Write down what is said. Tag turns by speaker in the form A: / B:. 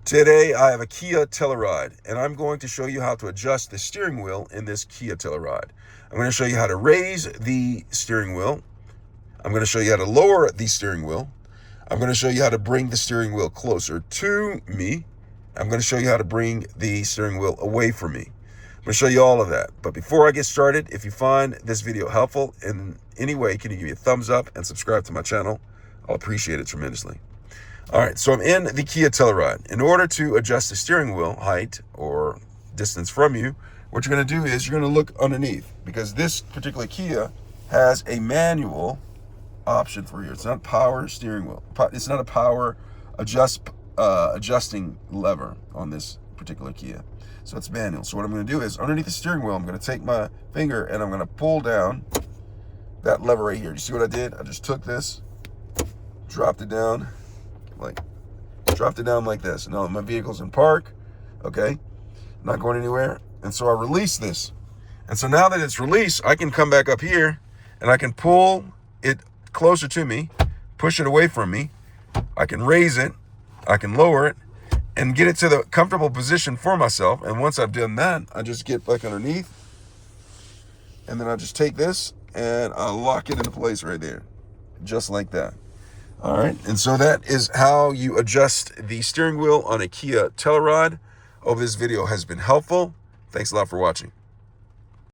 A: Today I have a Kia Telluride, and I'm going to show you how to adjust the steering wheel in this Kia Telluride. I'm going to show you how to raise the steering wheel. I'm going to show you how to lower the steering wheel. I'm going to show you how to bring the steering wheel closer to me. I'm going to show you how to bring the steering wheel away from me. I'm going to show you all of that. But before I get started, if you find this video helpful in any way, can you give me a thumbs up and subscribe to my channel? I'll appreciate it tremendously. All right, so I'm in the Kia Telluride. In order to adjust the steering wheel height or distance from you, what you're going to do is you're going to look underneath, because this particular Kia has a manual option for you. It's not power steering wheel. It's not a power adjusting lever on this particular Kia. So it's manual. So what I'm going to do is underneath the steering wheel, I'm going to take my finger and I'm going to pull down that lever right here. You see what I did? I just took this, dropped it down like this. Now my vehicle's in park, okay, not going anywhere, and so I release this. And so now that it's released, I can come back up here and I can pull it closer to me, push it away from me. I can raise it, I can lower it, and get it to the comfortable position for myself. And once I've done that, I just get back underneath, and then I just take this and I'll lock it into place right there, just like that. All right, and so that is how you adjust the steering wheel on a Kia Telluride. Hope this video has been helpful. Thanks a lot for watching.